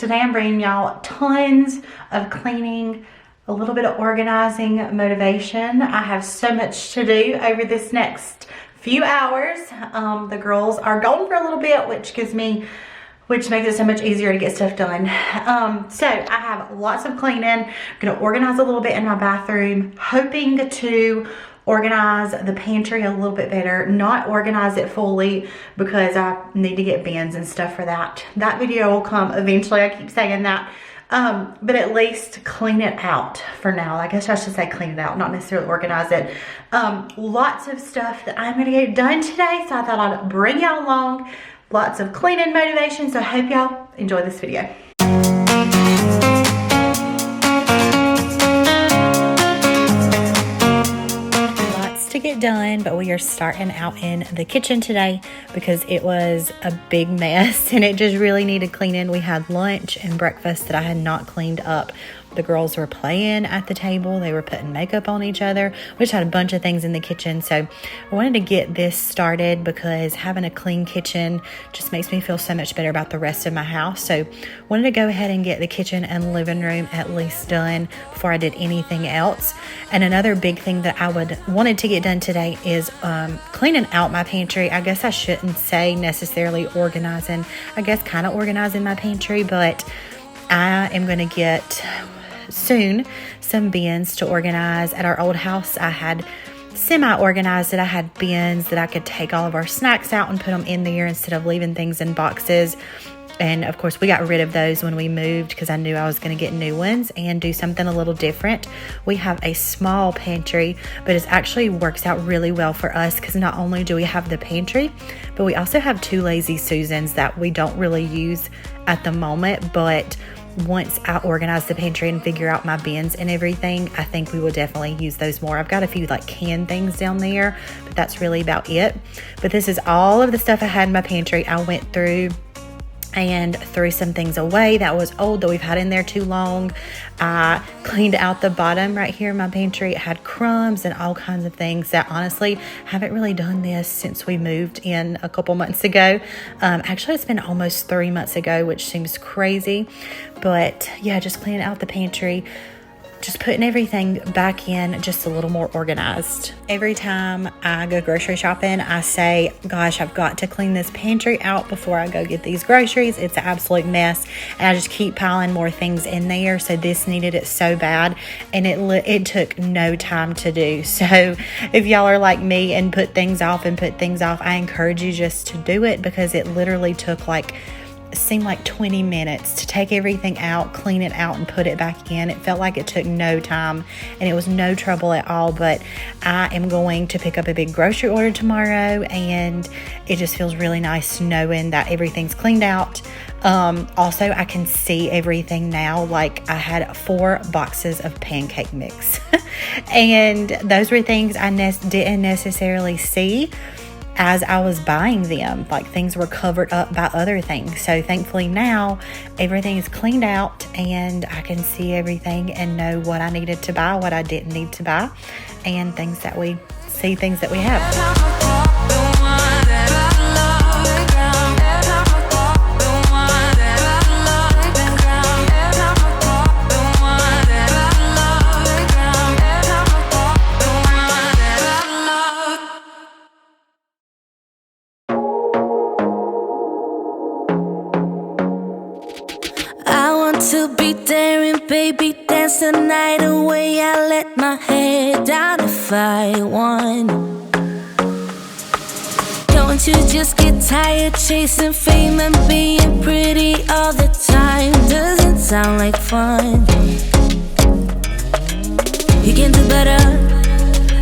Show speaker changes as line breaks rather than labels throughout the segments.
today I'm bringing y'all tons of cleaning, a little bit of organizing motivation. I have so much to do over this next few hours. The girls are gone for a little bit, which makes it so much easier to get stuff done. So I have lots of cleaning. I'm gonna organize a little bit in my bathroom, hoping to organize the pantry a little bit better, not organize it fully because I need to get bins and stuff for that. That video will come eventually, I keep saying that. But at least clean it out for now. I guess I should say clean it out, not necessarily organize it. Lots of stuff that I'm gonna get done today, so I thought I'd bring y'all along. Lots of cleaning motivation, so I hope y'all enjoy this video. To get done, but we are starting out in the kitchen today because it was a big mess and it just really needed cleaning. We had lunch and breakfast that I had not cleaned up. The girls were playing at the table. They were putting makeup on each other. We just had a bunch of things in the kitchen. So I wanted to get this started because having a clean kitchen just makes me feel so much better about the rest of my house. So I wanted to go ahead and get the kitchen and living room at least done before I did anything else. And another big thing that I wanted to get done today is cleaning out my pantry. I guess I shouldn't say necessarily organizing. I guess kind of organizing my pantry, but I am going to get soon some bins to organize. At our old house, I had semi-organized it. I had bins that I could take all of our snacks out and put them in there instead of leaving things in boxes. And of course, we got rid of those when we moved because I knew I was going to get new ones and do something a little different. We have a small pantry, but it actually works out really well for us because not only do we have the pantry, but we also have 2 Lazy Susans that we don't really use at the moment. But once I organize the pantry and figure out my bins and everything, I think we will definitely use those more. I've got a few like canned things down there, but that's really about it. But this is all of the stuff I had in my pantry. I went through and threw some things away that was old that we've had in there too long. I cleaned out the bottom right here in my pantry. It had crumbs and all kinds of things that honestly haven't really done this since we moved in a couple months ago. Actually, it's been almost 3 months ago, which seems crazy. But yeah, just cleaning out the pantry, just putting everything back in just a little more organized. Every time I go grocery shopping, I say, gosh, I've got to clean this pantry out before I go get these groceries. It's an absolute mess. And I just keep piling more things in there. So this needed it so bad. And it took no time to do. So if y'all are like me and put things off, I encourage you just to do it because it literally took seemed like 20 minutes to take everything out, clean it out, and put it back in. It felt like it took no time and it was no trouble at all. But I am going to pick up a big grocery order tomorrow and it just feels really nice knowing that everything's cleaned out. Also, I can see everything now. Like I had 4 boxes of pancake mix and those were things I didn't necessarily see as I was buying them. Like things were covered up by other things. So thankfully now everything is cleaned out and I can see everything and know what I needed to buy, what I didn't need to buy, and things that we have.
To be daring, baby, dance the night away. I let my head down if I won. Don't you just get tired chasing fame and being pretty all the time? Doesn't sound like fun. You can do better.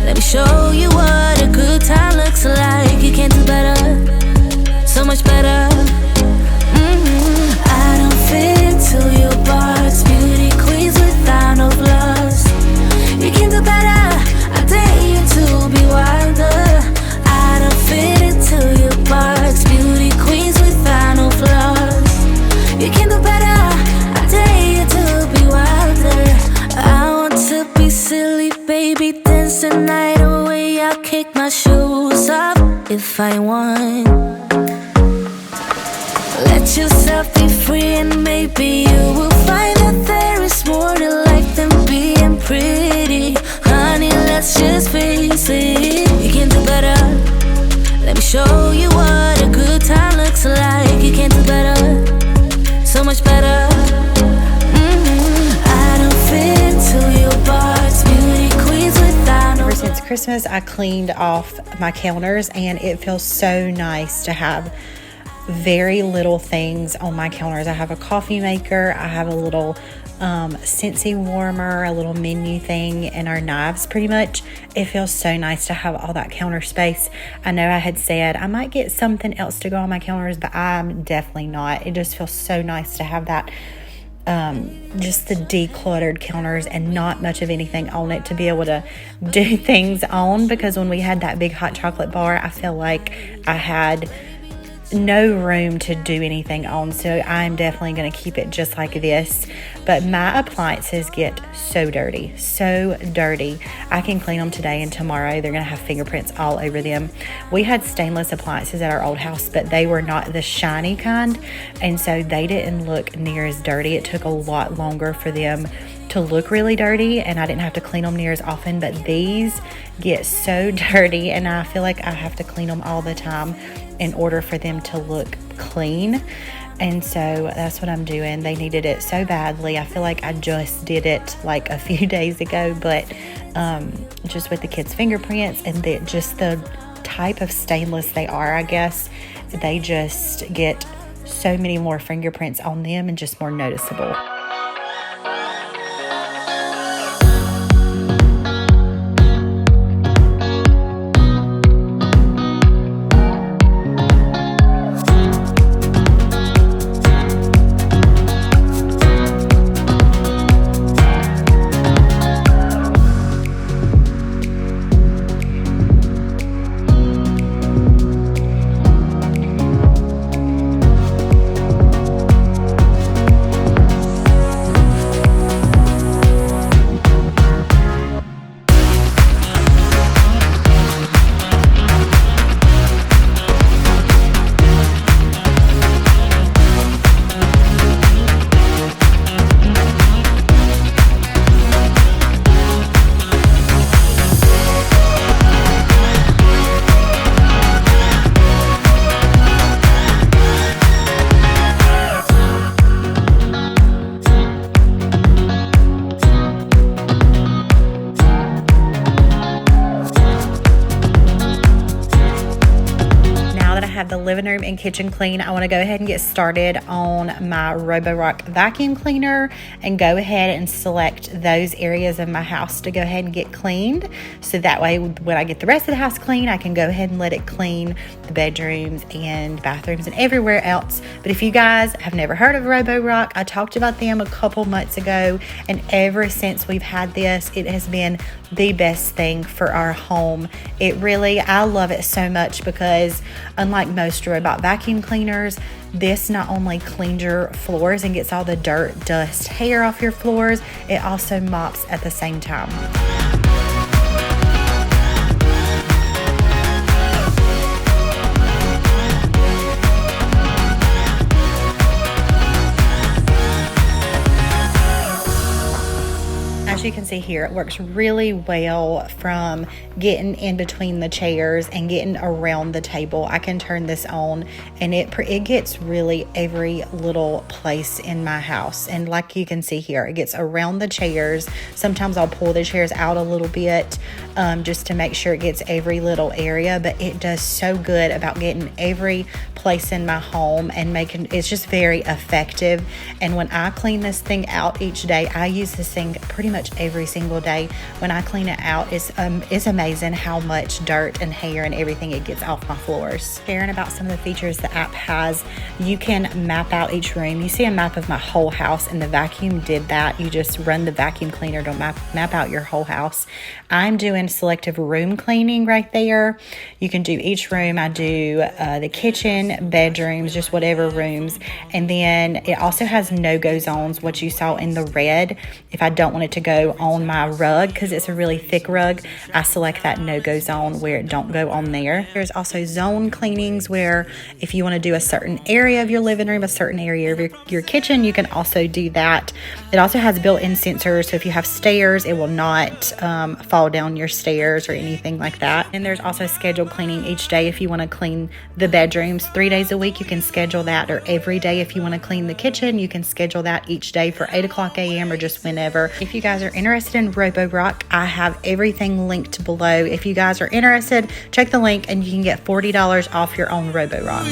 Let me show you what a good time looks like. You can do better, so much better. I don't fit into your box, beauty queens without no flaws. You can do better, I dare you to be wilder. I don't fit into your box, beauty queens without no flaws. You can do better, I dare you to be wilder. I want to be silly, baby, dance the night away. I'll kick my shoes off if I want. Let's Let yourself be free, and maybe you will find that there is more to life than being pretty. Honey, let's just face it, you can do better. Let me show you what a good time looks like. You can do better, so much better. I don't fit into your box, beauty queens without no.
Ever since Christmas, I cleaned off my counters, and it feels so nice to have very little things on my counters. I have a coffee maker, I have a little Scentsy warmer, a little menu thing, and our knives pretty much. It feels so nice to have all that counter space. I know I had said I might get something else to go on my counters, but I'm definitely not. It just feels so nice to have that, just the decluttered counters and not much of anything on it to be able to do things on, because when we had that big hot chocolate bar, I feel like I had no room to do anything on. So I'm definitely going to keep it just like this. But my appliances get so dirty. I can clean them today and tomorrow. They're going to have fingerprints all over them. We had stainless appliances at our old house, but they were not the shiny kind, and so they didn't look near as dirty. It took a lot longer for them to look really dirty, and I didn't have to clean them near as often. But these get so dirty, and I feel like I have to clean them all the time in order for them to look clean. And so that's what I'm doing. They needed it so badly. I feel like I just did it like a few days ago, but just with the kids' fingerprints and just the type of stainless they are, I guess, they just get so many more fingerprints on them and just more noticeable. Have the living room and kitchen clean, I want to go ahead and get started on my Roborock vacuum cleaner and go ahead and select those areas of my house to go ahead and get cleaned, so that way when I get the rest of the house clean, I can go ahead and let it clean the bedrooms and bathrooms and everywhere else. But if you guys have never heard of Roborock, I talked about them a couple months ago, and ever since we've had this, it has been the best thing for our home. I love it so much because unlike most robot vacuum cleaners, this not only cleans your floors and gets all the dirt, dust, hair off your floors, it also mops at the same time. As you can see here, it works really well from getting in between the chairs and getting around the table. I can turn this on and it gets really every little place in my house. And like you can see here, it gets around the chairs. Sometimes I'll pull the chairs out a little bit just to make sure it gets every little area, but it does so good about getting every place in my home and it's just very effective. And when I clean this thing out each day, I use this thing pretty much every single day. When I clean it out, it's amazing how much dirt and hair and everything it gets off my floors. Sharing about some of the features the app has, you can map out each room. You see a map of my whole house, and the vacuum did that. You just run the vacuum cleaner to map out your whole house. I'm doing selective room cleaning right there. You can do each room. I do the kitchen, bedrooms, just whatever rooms. And then it also has no-go zones, what you saw in the red. If I don't want it to go go on my rug because it's a really thick rug. I select that no-go zone where it don't go on there. There's also zone cleanings where if you want to do a certain area of your living room, a certain area of your kitchen, you can also do that. It also has built-in sensors, so if you have stairs, it will not fall down your stairs or anything like that. And there's also scheduled cleaning each day if you want to clean the bedrooms 3 days a week. You can schedule that, or every day if you want to clean the kitchen, you can schedule that each day for 8 o'clock a.m. or just whenever. If you guys are interested in Roborock, I have everything linked below. If you guys are interested, check the link and you can get $40 off your own Roborock.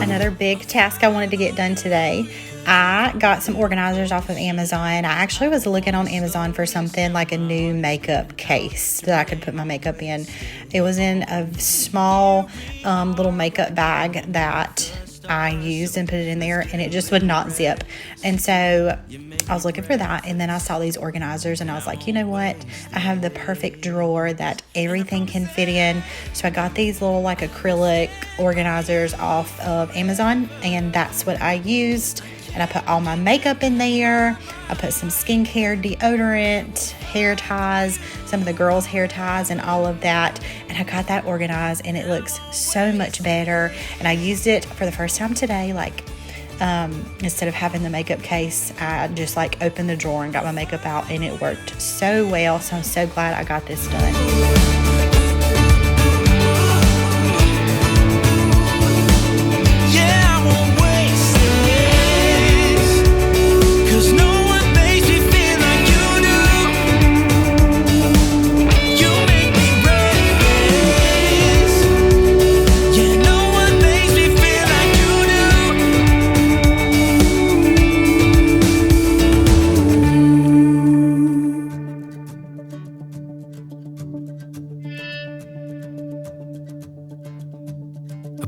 Another big task I wanted to get done today. I got some organizers off of Amazon. I actually was looking on Amazon for something like a new makeup case that I could put my makeup in. It was in a small little makeup bag that I used and put it in there, and it just would not zip. And so I was looking for that, and then I saw these organizers, and I was like, you know what? I have the perfect drawer that everything can fit in. So I got these little like acrylic organizers off of Amazon, and that's what I used. And I put all my makeup in there. I put some skincare, deodorant, hair ties, some of the girls' hair ties, and all of that. And I got that organized, and it looks so much better. And I used it for the first time today. Like, instead of having the makeup case, I just like opened the drawer and got my makeup out, and it worked so well. So I'm so glad I got this done.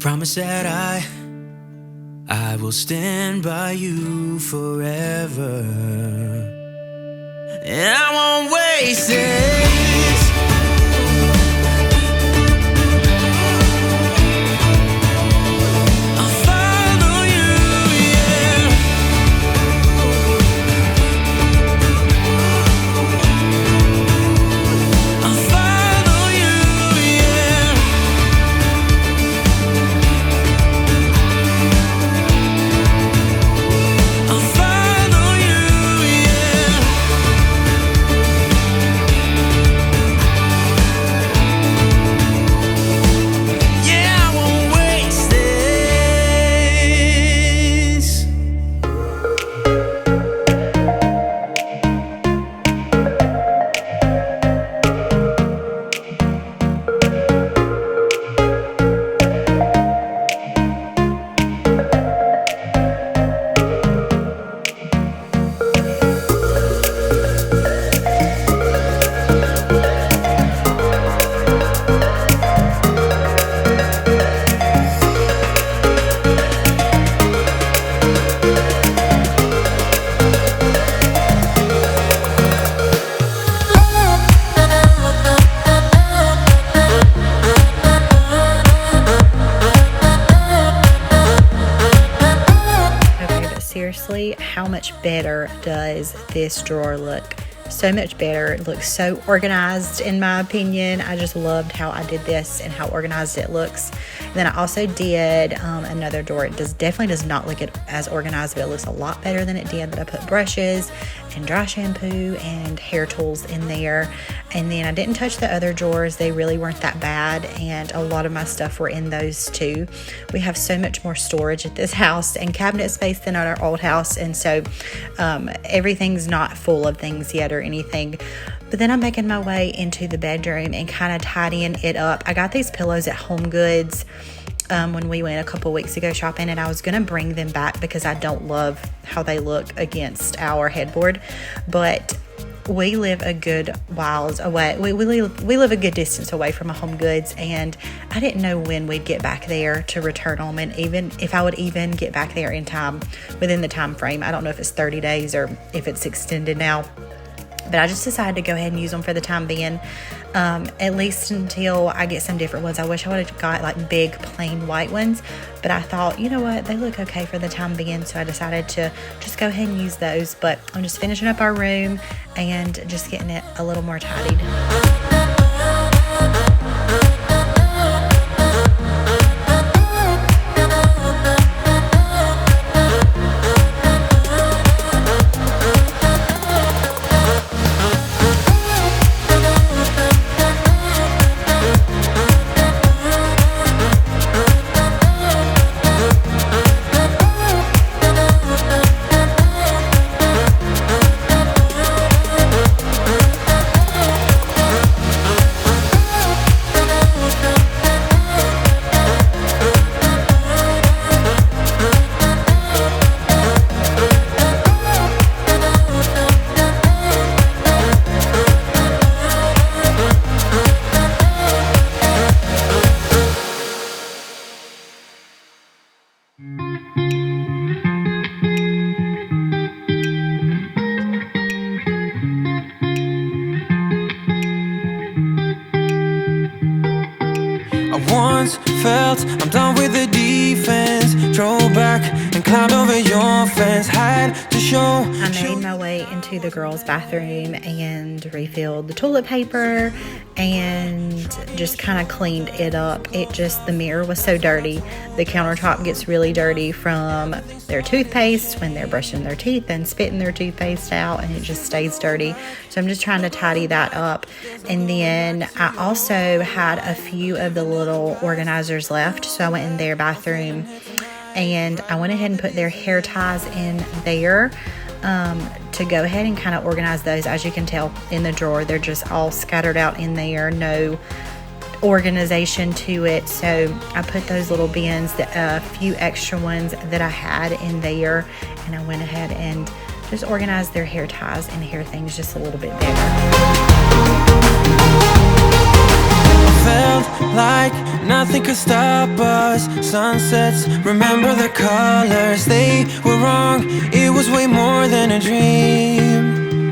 Promise that I will stand by you forever, and I won't waste this. I'll follow you, yeah. I'll follow you, yeah.
Seriously, how much better does this drawer look? So much better. It looks so organized in my opinion. I just loved how I did this and how organized it looks. And then I also did another drawer. It definitely does not look as organized, but it looks a lot better than it did. But I put brushes and dry shampoo and hair tools in there. And then I didn't touch the other drawers. They really weren't that bad, and a lot of my stuff were in those too. We have so much more storage at this house and cabinet space than at our old house, and so everything's not full of things yet or anything. But then I'm making my way into the bedroom and kind of tidying it up. I got these pillows at HomeGoods when we went a couple weeks ago shopping, and I was going to bring them back because I don't love how they look against our headboard. But we live a good whiles away. We live a good distance away from a HomeGoods, and I didn't know when we'd get back there to return them, and even if I would even get back there in time, within the time frame. I don't know if it's 30 days or if it's extended now. but I just decided to go ahead and use them for the time being, at least until I get some different ones. I wish I would have got like big plain white ones, but I thought, you know what, they look okay for the time being, so I decided to just go ahead and use those. But I'm just finishing up our room and just getting it a little more tidied.
Once felt I'm done with the defense. Drove back and climbed over your fence. Had to show.
I made my way into the girls' bathroom and refilled the toilet paper and just kind of cleaned it up. The mirror was so dirty. The countertop gets really dirty from their toothpaste when they're brushing their teeth and spitting their toothpaste out, and it just stays dirty. So I'm just trying to tidy that up. And then I also had a few of the little organizers left, so I went in their bathroom and I went ahead and put their hair ties in there to go ahead and kind of organize those. As you can tell in the drawer, they're just all scattered out in there, no organization to it. So I put those little bins, a few extra ones that I had in there, and I went ahead and just organized their hair ties and hair things just a little bit better.
Felt like nothing could stop us. Sunsets, remember the colors. They were wrong, it was way more than a dream.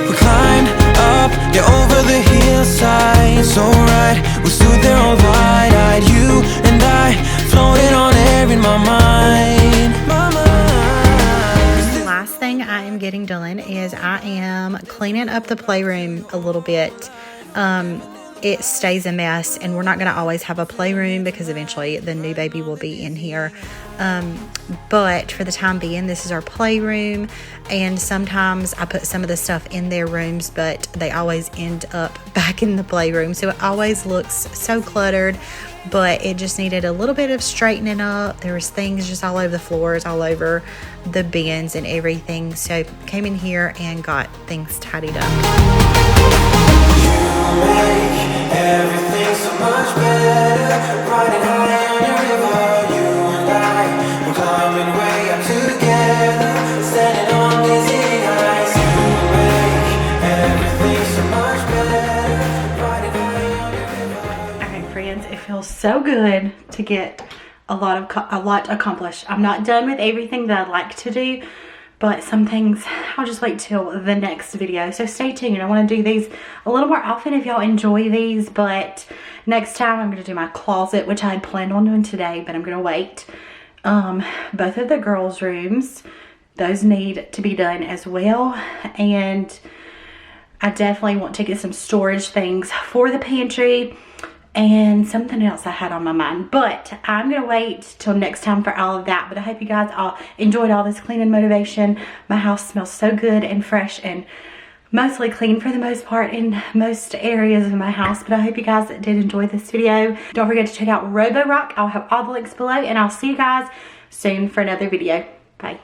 We climbed up, yeah, over the hillside. So right, we stood there all wide-eyed. You and I floated on air in my mind.
The last thing I am getting done is I am cleaning up the playroom a little bit. It stays a mess, and we're not going to always have a playroom because eventually the new baby will be in here. But for the time being, this is our playroom, and sometimes I put some of the stuff in their rooms, but they always end up back in the playroom. So it always looks so cluttered, but it just needed a little bit of straightening up. There was things just all over the floors, all over the bins and everything. So came in here and got things tidied up.
Everything's so much better. Riding high on your river, you and I, we're climbing way up together, standing on dizzy heights. You make everything so much better. Riding high on your river.
Alright, friends, it feels so good to get a lot accomplished. I'm not done with everything that I'd like to do, but some things I'll just wait till the next video. So stay tuned. I want to do these a little more often if y'all enjoy these, but next time I'm going to do my closet, which I had planned on doing today, but I'm going to wait. Both of the girls' rooms, those need to be done as well. And I definitely want to get some storage things for the pantry and something else I had on my mind, but I'm gonna wait till next time for all of that. But I hope you guys all enjoyed all this cleaning motivation. My house smells so good and fresh and mostly clean for the most part in most areas of my house. But I hope you guys did enjoy this video. Don't forget to check out Roborock. I'll have all the links below, and I'll see you guys soon for another video. Bye.